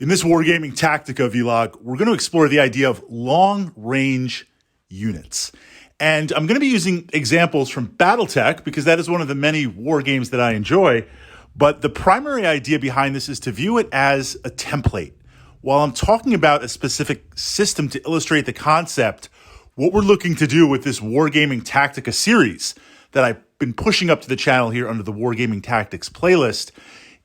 In this Wargaming Tactica vlog, we're going to explore the idea of long-range units. And I'm going to be using examples from BattleTech because that is one of the many war games that I enjoy. But the primary idea behind this is to view it as a template. While I'm talking about a specific system to illustrate the concept, what we're looking to do with this Wargaming Tactica series that I've been pushing up to the channel here under the Wargaming Tactics playlist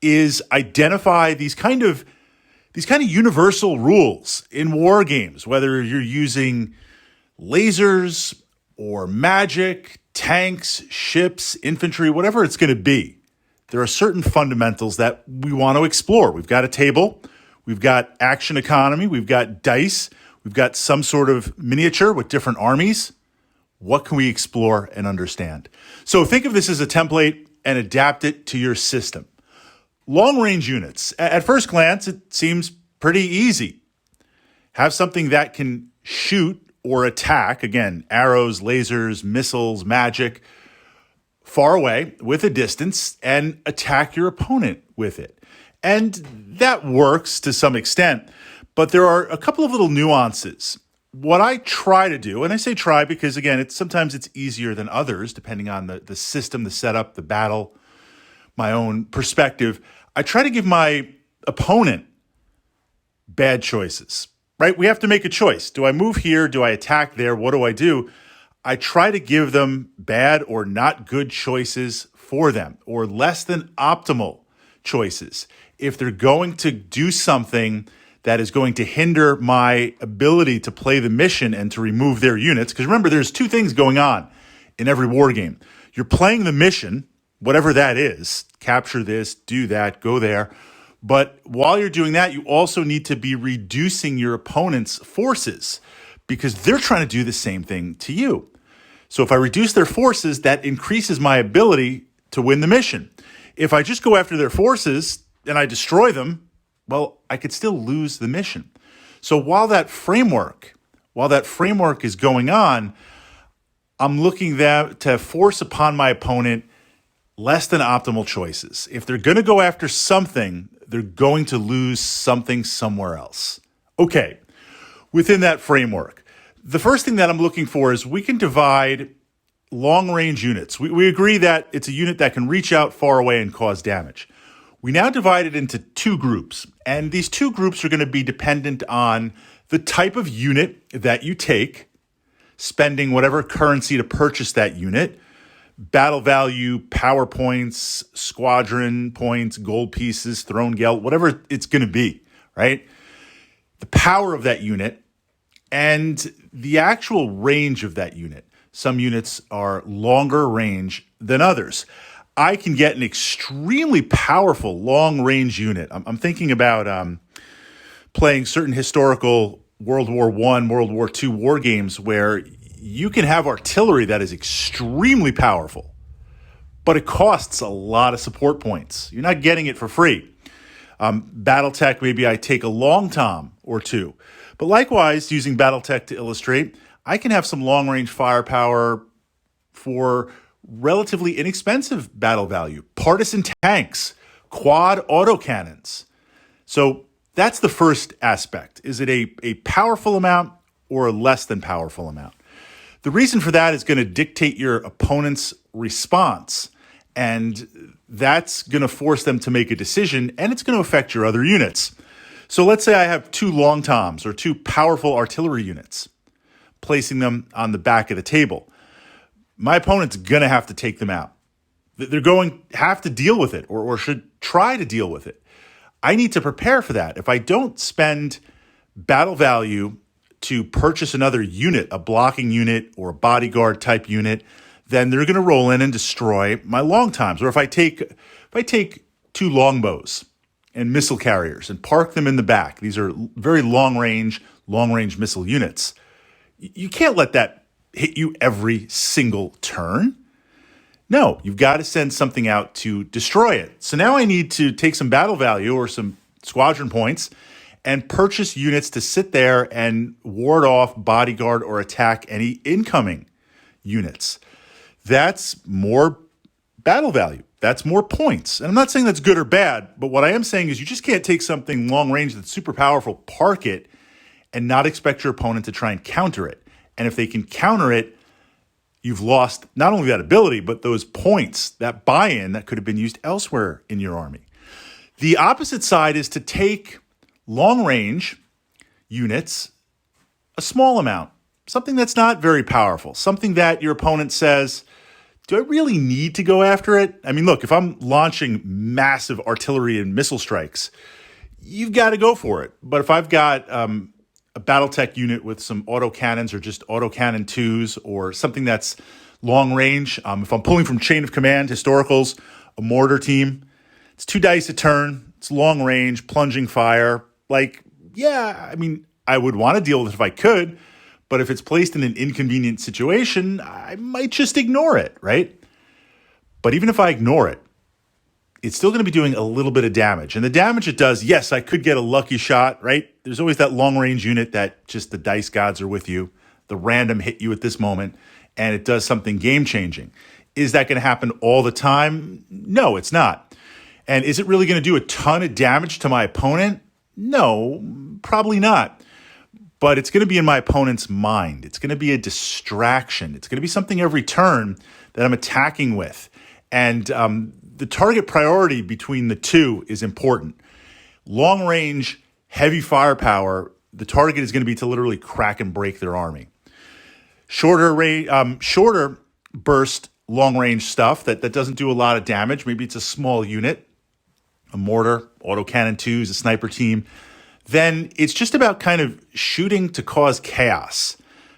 is identify these kind of universal rules in war games, whether you're using lasers or magic, tanks, ships, infantry, whatever it's going to be. There are certain fundamentals that we want to explore. We've got a table, we've got action economy, we've got dice, we've got some sort of miniature with different armies. What can we explore and understand? So think of this as a template and adapt it to your system. Long-range units. At first glance, it seems pretty easy. Have something that can shoot or attack, again, arrows, lasers, missiles, magic, far away with a distance and attack your opponent with it. And that works to some extent, but there are a couple of little nuances. What I try to do, and I say try because, again, sometimes it's easier than others, depending on the system, the setup, the battle, my own perspective, I try to give my opponent bad choices, right? We have to make a choice. Do I move here? Do I attack there? What do I do? I try to give them bad or not good choices for them, or less than optimal choices. If they're going to do something that is going to hinder my ability to play the mission and to remove their units, because remember, there's two things going on in every war game. You're playing the mission, whatever that is, capture this, do that, go there. But while you're doing that, you also need to be reducing your opponent's forces because they're trying to do the same thing to you. So if I reduce their forces, that increases my ability to win the mission. If I just go after their forces and I destroy them, well, I could still lose the mission. So while that framework is going on, I'm looking to force upon my opponent less than optimal choices. If they're going to go after something, they're going to lose something somewhere else. Okay, within that framework, the first thing that I'm looking for is we can divide long-range units. We agree that it's a unit that can reach out far away and cause damage. We now divide it into two groups, and these two groups are going to be dependent on the type of unit that you take, spending whatever currency to purchase that unit, battle value, power points, squadron points, gold pieces, throne geld, whatever it's going to be, right? The power of that unit and the actual range of that unit. Some units are longer range than others. I can get an extremely powerful long-range unit. I'm thinking about playing certain historical World War I, World War II war games where you can have artillery that is extremely powerful, but it costs a lot of support points. You're not getting it for free. BattleTech, maybe I take a long tom or two. But likewise, using BattleTech to illustrate, I can have some long-range firepower for relatively inexpensive battle value. Partisan tanks, quad autocannons. So that's the first aspect. Is it a powerful amount or a less than powerful amount? The reason for that is going to dictate your opponent's response, and that's going to force them to make a decision, and it's going to affect your other units. So let's say I have two long toms or two powerful artillery units, placing them on the back of the table. My opponent's going to have to take them out. They're going to have to deal with it or should try to deal with it. I need to prepare for that. If I don't spend battle value to purchase another unit, a blocking unit or a bodyguard type unit, then they're going to roll in and destroy my long toms. Or if I take two longbows and missile carriers and park them in the back, these are very long range missile units. You can't let that hit you every single turn. No, you've got to send something out to destroy it. So now I need to take some battle value or some squadron points and purchase units to sit there and ward off, bodyguard, or attack any incoming units. That's more battle value. That's more points. And I'm not saying that's good or bad, but what I am saying is you just can't take something long range that's super powerful, park it, and not expect your opponent to try and counter it. And if they can counter it, you've lost not only that ability, but those points, that buy-in that could have been used elsewhere in your army. The opposite side is to take long-range units, a small amount, something that's not very powerful, something that your opponent says, do I really need to go after it? I mean, look, if I'm launching massive artillery and missile strikes, you've got to go for it. But if I've got a Battletech unit with some autocannons or just autocannon 2s or something that's long range, if I'm pulling from chain of command, historicals, a mortar team, it's 2 dice a turn, it's long range, plunging fire. Like, yeah, I mean, I would want to deal with it if I could, but if it's placed in an inconvenient situation, I might just ignore it, right? But even if I ignore it, it's still going to be doing a little bit of damage. And the damage it does, yes, I could get a lucky shot, right? There's always that long-range unit that just the dice gods are with you. The random hit you at this moment, and it does something game-changing. Is that going to happen all the time? No, it's not. And is it really going to do a ton of damage to my opponent? No, probably not. But it's going to be in my opponent's mind. It's going to be a distraction. It's going to be something every turn that I'm attacking with. And the target priority between the two is important. Long range, heavy firepower, the target is going to be to literally crack and break their army. Shorter burst, long range stuff that doesn't do a lot of damage. Maybe it's a small unit, a mortar, autocannon 2s, a sniper team. Then it's just about kind of shooting to cause chaos.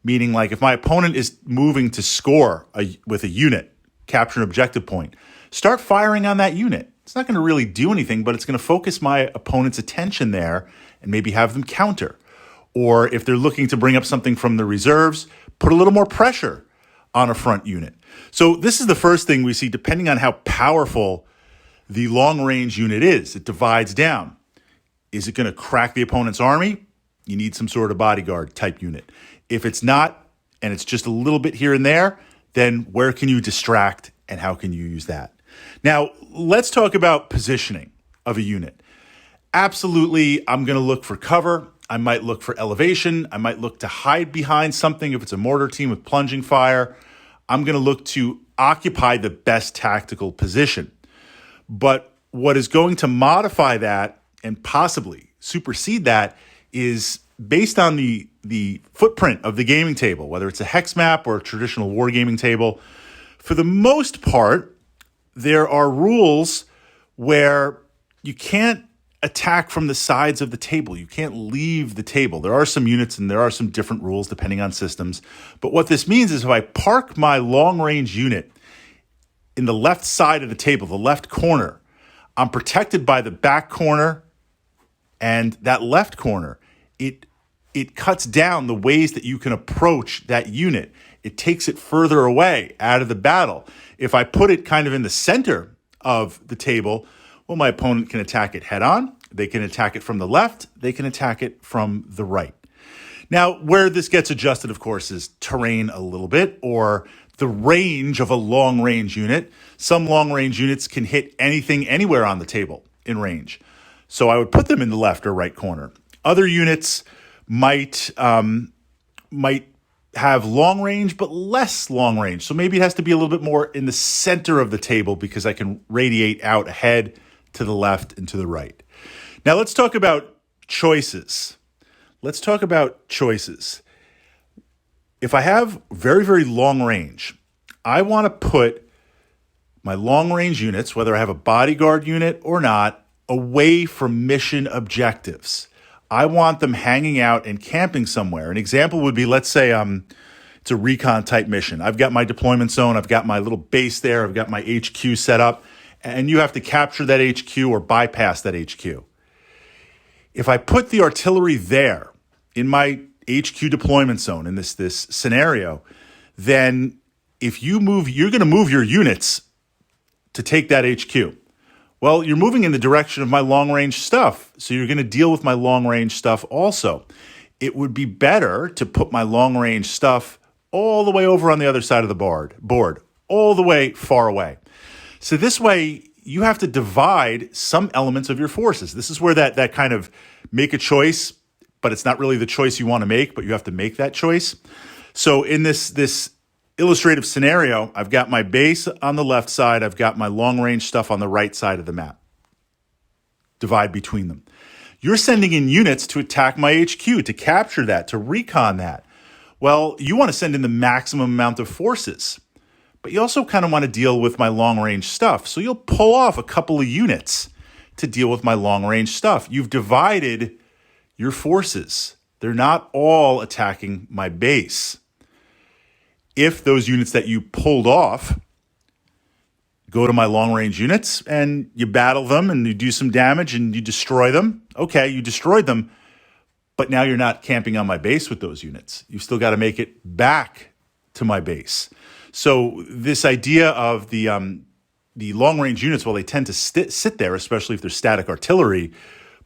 Meaning, like, if my opponent is moving to score with a unit, capture an objective point, start firing on that unit. It's not going to really do anything, but it's going to focus my opponent's attention there and maybe have them counter. Or if they're looking to bring up something from the reserves, put a little more pressure on a front unit. So this is the first thing we see, depending on how powerful the long-range unit is. It divides down. Is it going to crack the opponent's army? You need some sort of bodyguard type unit. If it's not, and it's just a little bit here and there, then where can you distract and how can you use that? Now, let's talk about positioning of a unit. Absolutely, I'm going to look for cover. I might look for elevation. I might look to hide behind something if it's a mortar team with plunging fire. I'm going to look to occupy the best tactical position. But what is going to modify that and possibly supersede that is based on the footprint of the gaming table, whether it's a hex map or a traditional wargaming table. For the most part, there are rules where you can't attack from the sides of the table. You can't leave the table. There are some units and there are some different rules depending on systems. But what this means is if I park my long-range unit in the left side of the table, the left corner, I'm protected by the back corner and that left corner. It cuts down the ways that you can approach that unit. It takes it further away out of the battle. If I put it kind of in the center of the table, well, my opponent can attack it head on. They can attack it from the left. They can attack it from the right. Now, where this gets adjusted, of course, is terrain a little bit or the range of a long-range unit. Some long-range units can hit anything anywhere on the table in range. So I would put them in the left or right corner. Other units might have long range, but less long range. So maybe it has to be a little bit more in the center of the table because I can radiate out ahead, to the left, and to the right. Now let's talk about choices. If I have very, very long range, I want to put my long range units, whether I have a bodyguard unit or not, away from mission objectives. I want them hanging out and camping somewhere. An example would be, let's say it's a recon type mission. I've got my deployment zone. I've got my little base there. I've got my HQ set up. And you have to capture that HQ or bypass that HQ. If I put the artillery there in my HQ deployment zone in this scenario, then if you move, you're going to move your units to take that HQ. Well, you're moving in the direction of my long-range stuff, so you're going to deal with my long-range stuff also. It would be better to put my long-range stuff all the way over on the other side of the board, all the way far away. So this way, you have to divide some elements of your forces. This is where that kind of make a choice, but it's not really the choice you want to make, but you have to make that choice. So in this illustrative scenario, I've got my base on the left side, I've got my long-range stuff on the right side of the map. Divide between them. You're sending in units to attack my HQ, to capture that, to recon that. Well, you want to send in the maximum amount of forces, but you also kind of want to deal with my long-range stuff. So you'll pull off a couple of units to deal with my long-range stuff. You've divided your forces. They're not all attacking my base. If those units that you pulled off go to my long-range units and you battle them and you do some damage and you destroy them, okay, you destroyed them, but now you're not camping on my base with those units. You've still got to make it back to my base. So this idea of the long-range units, well, they tend to sit there, especially if they're static artillery,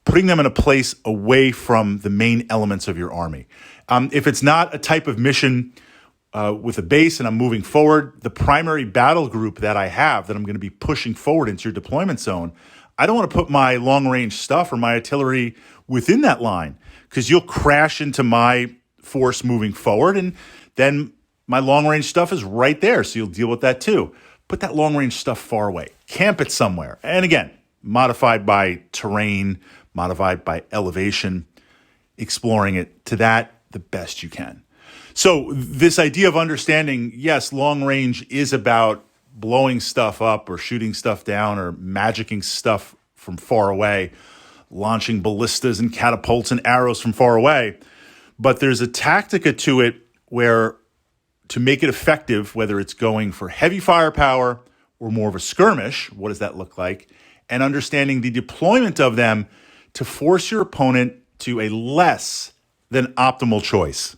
putting them in a place away from the main elements of your army. If it's not a type of mission with a base and I'm moving forward, the primary battle group that I have that I'm going to be pushing forward into your deployment zone, I don't want to put my long-range stuff or my artillery within that line because you'll crash into my force moving forward, and then my long-range stuff is right there, so you'll deal with that too. Put that long-range stuff far away. Camp it somewhere. And again, modified by terrain, modified by elevation, exploring it to that the best you can. So this idea of understanding, yes, long range is about blowing stuff up or shooting stuff down or magicking stuff from far away, launching ballistas and catapults and arrows from far away. But there's a tactica to it where to make it effective, whether it's going for heavy firepower or more of a skirmish, what does that look like? And understanding the deployment of them to force your opponent to a less than optimal choice.